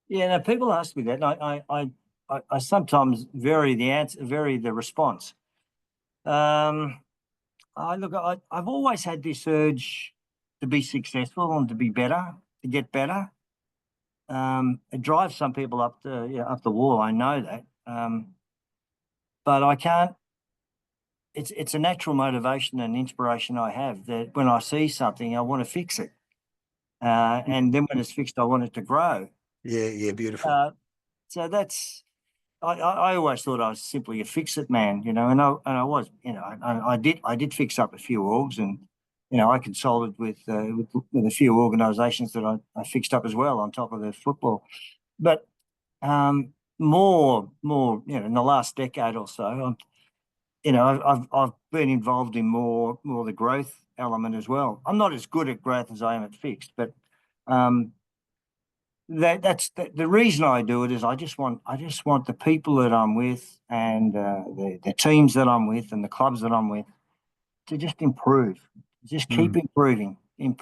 Yeah, now people ask me that, and I sometimes vary the response. I've always had this urge to be successful and to be better, to get better. It drives some people up the wall. I know that, but I can't. It's a natural motivation and inspiration I have, that when I see something, I want to fix it. And then when it's fixed, I want it to grow. Yeah, beautiful. So that's, I always thought I was simply a fix-it man, and I was, I did fix up a few orgs, and, I consulted with a few organisations that I fixed up as well on top of the football. But more, in the last decade or so, I've been involved in more the growth element as well. I'm not as good at growth as I am at fixed, but that's the reason I do it is I just want the people that I'm with and the teams that I'm with and the clubs that I'm with to just improve, just keep improving. And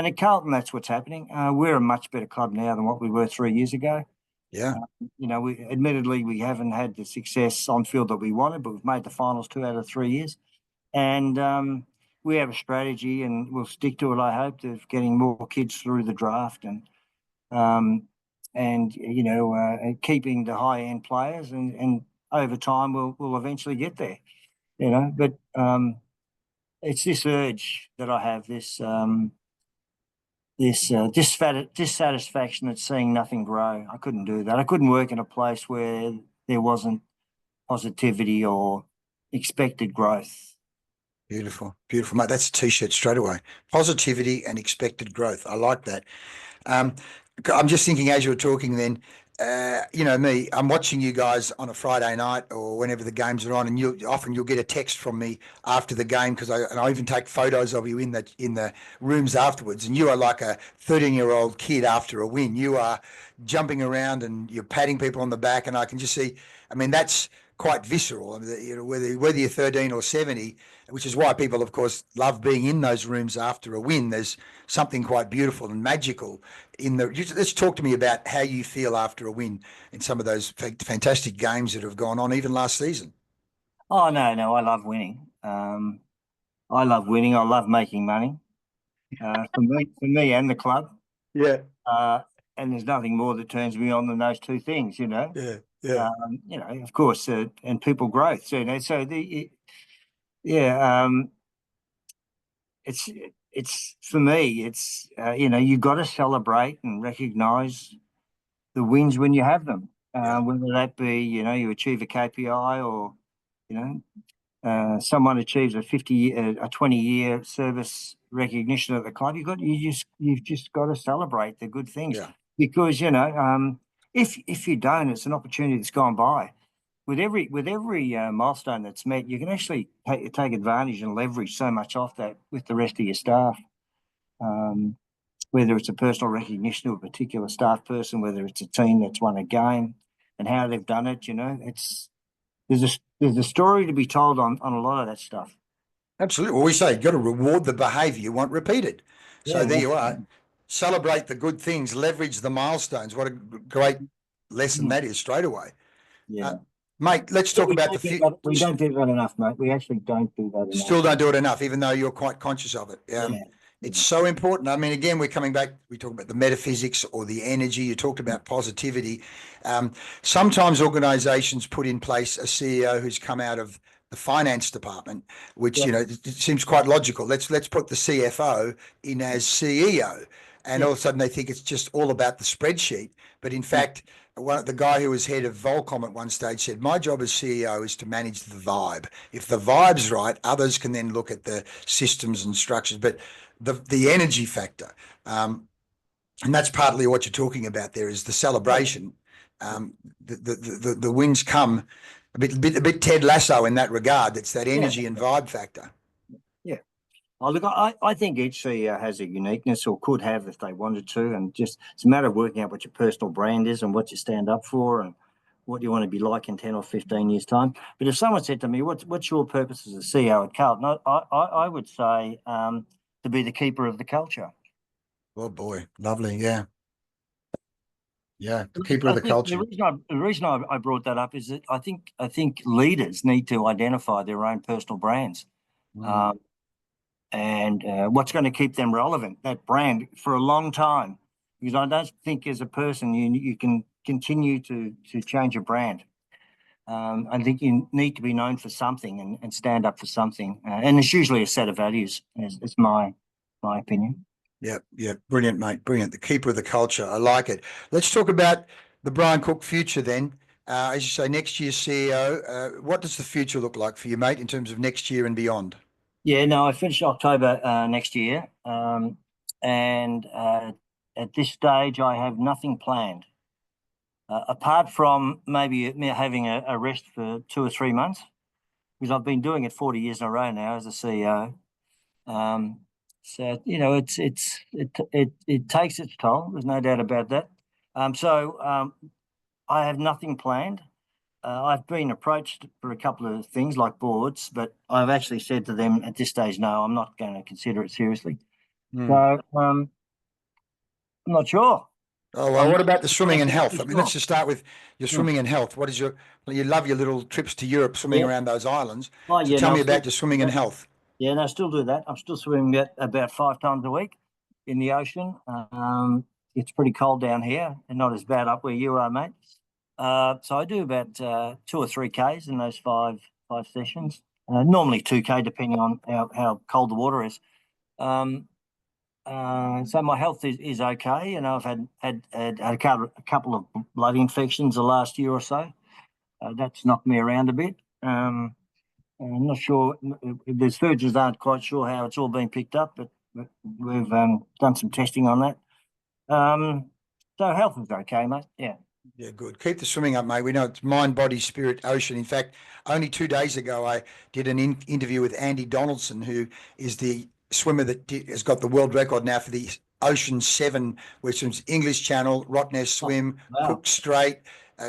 at Carlton, that's what's happening. We're a much better club now than what we were 3 years ago. Yeah. We haven't had the success on field that we wanted, but we've made the finals 2 out of 3 years. And we have a strategy, and we'll stick to it, I hope, of getting more kids through the draft and keeping the high-end players. And over time, we'll eventually get there, But it's this urge that I have, this dissatisfaction at seeing nothing grow. I couldn't do that. I couldn't work in a place where there wasn't positivity or expected growth. Beautiful, mate. That's a T-shirt straight away. Positivity and expected growth. I like that. I'm just thinking as you were talking then, you know me, I'm watching you guys on a Friday night or whenever the games are on, and you'll get a text from me after the game because I even take photos of you in the rooms afterwards, and you are like a 13-year-old kid after a win. You are jumping around and you're patting people on the back, and I can just see. I mean, that's quite visceral. I mean, you know, whether you're 13 or 70, which is why people, of course, love being in those rooms after a win. There's something quite beautiful and magical in the. Let's talk to me about how you feel after a win in some of those fantastic games that have gone on, even last season. Oh no, I love winning. I love winning. I love making money. For me and the club. Yeah, Uh, and there's nothing more that turns me on than those two things, you know. yeah. Of course, and people growth. So, yeah. It's for me. It's you got to celebrate and recognise the wins when you have them. Yeah. Whether that be you achieve a KPI or you someone achieves a 20-year service recognition at the club. You've just got to celebrate the good things Yeah. because if you don't, it's an opportunity that's gone by. With every milestone that's met, you can actually take advantage and leverage so much off that with the rest of your staff. Whether it's a personal recognition of a particular staff person, whether it's a team that's won a game, and how they've done it, there's a story to be told on a lot of that stuff. Absolutely. Well, we say you've got to reward the behaviour you want repeated. So Yeah, there you are. Celebrate the good things, leverage the milestones. What a great lesson that is straight away. Yeah. Mate, let's talk about the future. We don't do that enough, mate. We actually don't do that enough. Still don't do it enough, even though you're quite conscious of it. It's so important. I mean, again, we're coming back. We talk about the metaphysics or the energy. You talked about positivity. Sometimes organisations put in place a CEO who's come out of the finance department, which it seems quite logical. Let's put the CFO in as CEO, and all of a sudden they think it's just all about the spreadsheet. But in fact, the guy who was head of Volcom at one stage said, "My job as CEO is to manage the vibe. If the vibe's right, others can then look at the systems and structures." But the energy factor, and that's partly what you're talking about there, is the celebration. The wins come a bit Ted Lasso in that regard. It's that energy and vibe factor. Yeah. Oh, look, I think each CEO has a uniqueness, or could have if they wanted to, and just it's a matter of working out what your personal brand is and what you stand up for and what you want to be like in 10 or 15 years' time. But if someone said to me, what's your purpose as a CEO at Carlton? I would say to be the keeper of the culture. Oh boy, lovely, yeah. Yeah, the keeper of the culture. The reason I brought that up is that I think leaders need to identify their own personal brands, and what's going to keep them relevant, that brand, for a long time. Because I don't think as a person you can continue to change your brand. I think you need to be known for something and stand up for something, and it's usually a set of values. Is my opinion. Yeah, brilliant, mate, brilliant. The keeper of the culture, I like it. Let's talk about the Brian Cook future then. As you say, next year's CEO. What does the future look like for you, mate, in terms of next year and beyond? Yeah, no, I finish October next year, and at this stage, I have nothing planned apart from maybe having a rest for 2 or 3 months, because I've been doing it 40 years in a row now as a CEO. So it takes its toll. There's no doubt about that. I have nothing planned. I've been approached for a couple of things like boards, but I've actually said to them at this stage, no, I'm not going to consider it seriously. So I'm not sure. Oh, well, what about the swimming and health? I mean, let's Sure. just start with your swimming and health. What is you love your little trips to Europe, swimming around those islands. Oh, So tell me about your swimming and health. Yeah, no, I still do that. I'm still swimming about 5 times a week in the ocean. It's pretty cold down here and not as bad up where you are, mate. So I do about 2 or 3 Ks in those five sessions. Normally 2K, depending on how cold the water is. So my health is okay. You know, I've had a couple of blood infections the last year or so. That's knocked me around a bit. I'm not sure. The surgeons aren't quite sure how it's all been picked up, but we've done some testing on that. So health is okay, mate. Yeah. Yeah, good. Keep the swimming up, mate. We know it's mind, body, spirit, ocean. In fact, only 2 days ago, I did an interview with Andy Donaldson, who is the swimmer that has got the world record now for the Ocean 7, which is English Channel, Rottnest Oh, Swim, wow. Cook Strait,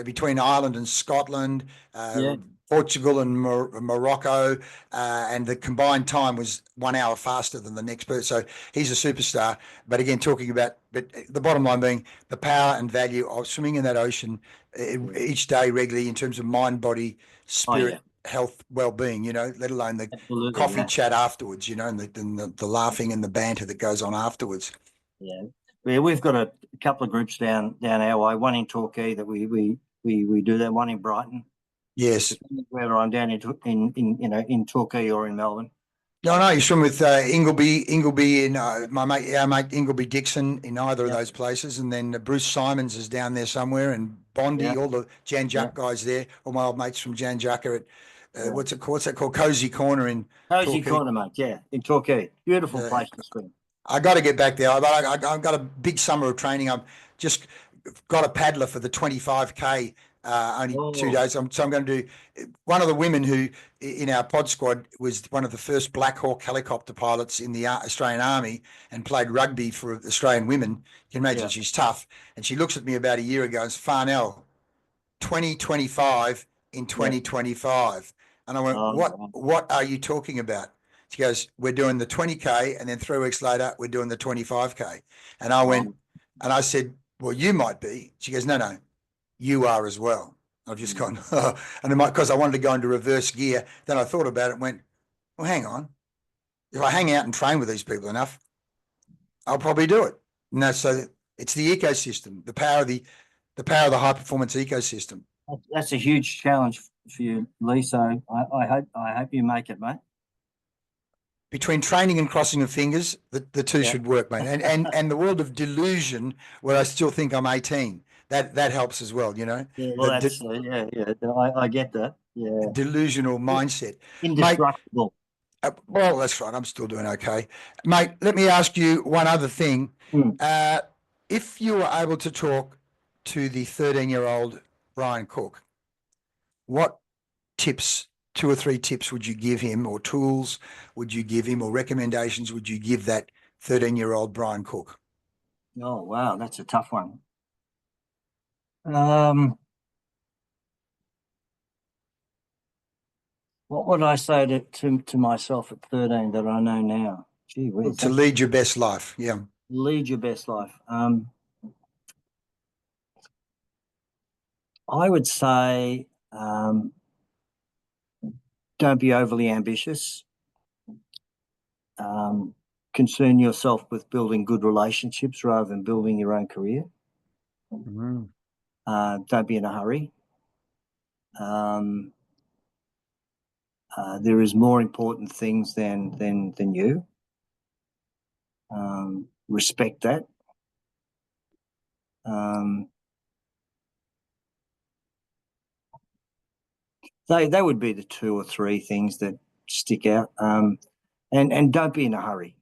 between Ireland and Scotland, Yeah. Portugal and Morocco, and the combined time was 1 hour faster than the next person. So he's a superstar. But again, talking about, but the bottom line being the power and value of swimming in that ocean each day regularly in terms of mind, body, Oh, yeah. spirit, health, well-being. Let alone the Absolutely. coffee Yeah. chat afterwards. And the laughing and the banter that goes on afterwards. Yeah. Yeah. We've got a couple of groups down our way. One in Torquay that we do that. One in Brighton. Yes. Whether I'm down in Torquay or in Melbourne. No, you swim with Ingleby, and our mate Ingleby Dixon in either of those places, and then Bruce Simons is down there somewhere, and Bondi, all the Jan Jack guys there, all my old mates from Jan Jack are at what's it called? What's that called? Cozy Corner in Cozy Torquay. Corner, mate. Yeah, in Torquay, beautiful place to swim. I got to get back there. I've got a big summer of training. I've just got a paddler for the 25K. Only 2 days. So I'm going to do. One of the women who in our pod squad was one of the first Black Hawk helicopter pilots in the Australian Army and played rugby for Australian women. You can imagine she's tough. And she looks at me about a year ago and says, Farnell, 2025 in 2025. And I went, what are you talking about? She goes, we're doing the 20K, and then 3 weeks later, we're doing the 25K. And I went, and I said, well, you might be. She goes, no, you are as well. I've just gone, and because I wanted to go into reverse gear. Then I thought about it and went, well, hang on. If I hang out and train with these people enough, I'll probably do it. No, so it's the ecosystem, the power of the high performance ecosystem. That's a huge challenge for you, Leigh. So I hope you make it, mate. Between training and crossing of fingers, the two should work, mate. And the world of delusion, where I still think I'm 18, that helps as well, Yeah, well, that's I get that. Yeah, delusional mindset, indestructible. Mate, well, that's right. I'm still doing okay, mate. Let me ask you one other thing. If you were able to talk to the 13-year-old Brian Cook, what tips, 2 or 3 tips would you give him, or tools would you give him, or recommendations would you give that 13-year-old Brian Cook? Oh, wow, that's a tough one. What would I say to myself at 13 that I know now? Gee whiz, to lead your best life. Yeah. Lead your best life. I would say don't be overly ambitious. Concern yourself with building good relationships rather than building your own career. Don't be in a hurry. There is more important things than you. Respect that. They would be the 2 or 3 things that stick out. And don't be in a hurry.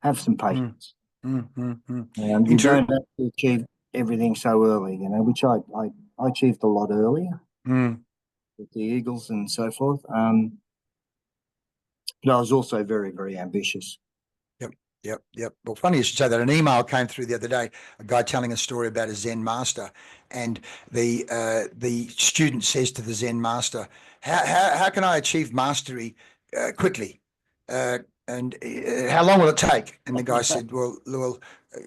Have some patience. You don't have to achieve everything so early, which I achieved a lot earlier with the Eagles and so forth. But I was also very, very ambitious. Yep. Well, funny you should say that. An email came through the other day, a guy telling a story about a Zen master, and the student says to the Zen master, how can I achieve mastery quickly? And how long will it take? And the guy said, well,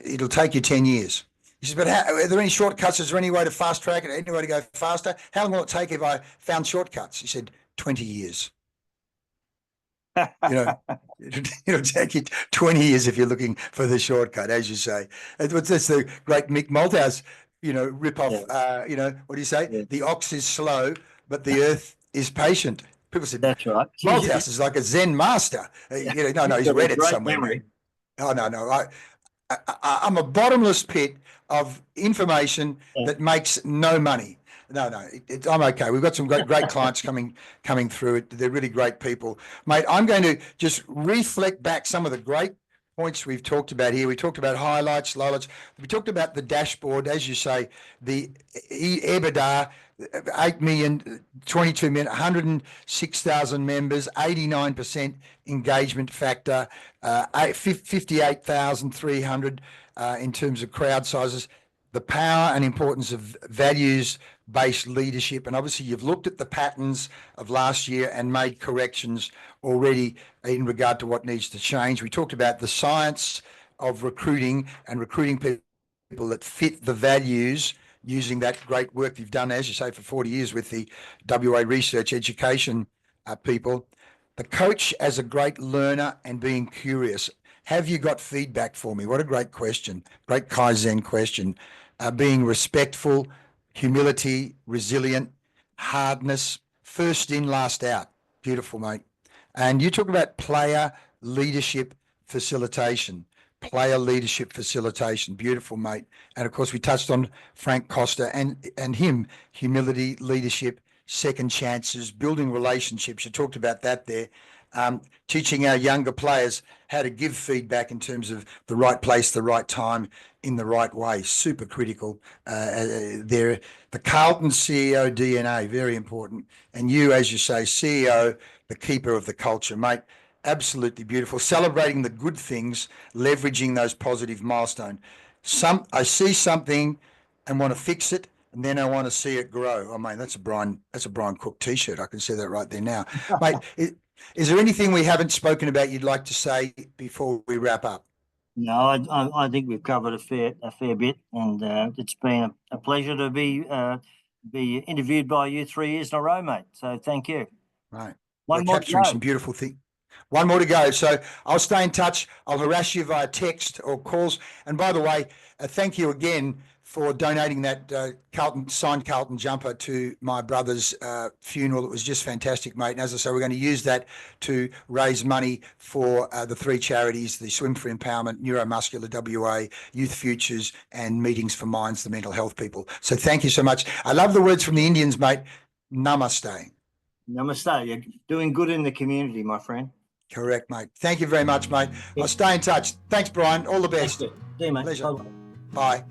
it'll take you 10 years. He says, but are there any shortcuts? Is there any way to fast track it? Any way to go faster? How long will it take if I found shortcuts? He said, 20 years. It'll take you 20 years if you're looking for the shortcut, as you say. That's the great Mick Malthouse, rip off. What do you say? Yeah. The ox is slow, but the earth is patient. People said that's right. Malthouse is like a Zen master. No, he's read it somewhere. Memory. Oh no, I'm a bottomless pit of information that makes no money. No, I'm okay. We've got some great clients coming through. They're really great people, mate. I'm going to just reflect back some of the great points we've talked about here. We talked about highlights, lowlights. We talked about the dashboard, as you say, the EBITDA, 8 million, 22 million, 106,000 members, 89% engagement factor, 58,300 in terms of crowd sizes. The power and importance of values-based leadership. And obviously you've looked at the patterns of last year and made corrections already in regard to what needs to change. We talked about the science of recruiting and recruiting people that fit the values, using that great work you've done, as you say, for 40 years with the WA research education people. The coach as a great learner and being curious. Have you got feedback for me? What a great question. Great Kaizen question. Being respectful, humility, resilient, hardness, first in, last out. Beautiful, mate. And you talk about player leadership facilitation. Player leadership facilitation. Beautiful, mate. And of course, we touched on Frank Costa and him. Humility, leadership, second chances, building relationships. You talked about that there. Teaching our younger players how to give feedback in terms of the right place, the right time, in the right way. Super critical. The Carlton CEO DNA, very important. And you, as you say, CEO, the keeper of the culture, mate. Absolutely beautiful. Celebrating the good things, leveraging those positive milestones. I see something and want to fix it, and then I want to see it grow. Oh, mate, that's a Brian Cook t-shirt. I can see that right there now. Mate, is there anything we haven't spoken about you'd like to say before we wrap up? No, I think we've covered a fair bit, and it's been a pleasure to be interviewed by you 3 years in a row, mate. So thank you. Right. One You're more capturing some beautiful things. One more to go. So I'll stay in touch. I'll harass you via text or calls. And by the way, thank you again for donating that signed Carlton jumper to my brother's funeral. It was just fantastic, mate. And as I say, we're going to use that to raise money for the 3 charities, the Swim for Empowerment, Neuromuscular WA, Youth Futures, and Meetings for Minds, the mental health people. So thank you so much. I love the words from the Indians, mate. Namaste. Namaste. You're doing good in the community, my friend. Correct, mate. Thank you very much, mate. I'll stay in touch. Thanks, Brian. All the best. See you, mate. Pleasure. Bye-bye. Bye.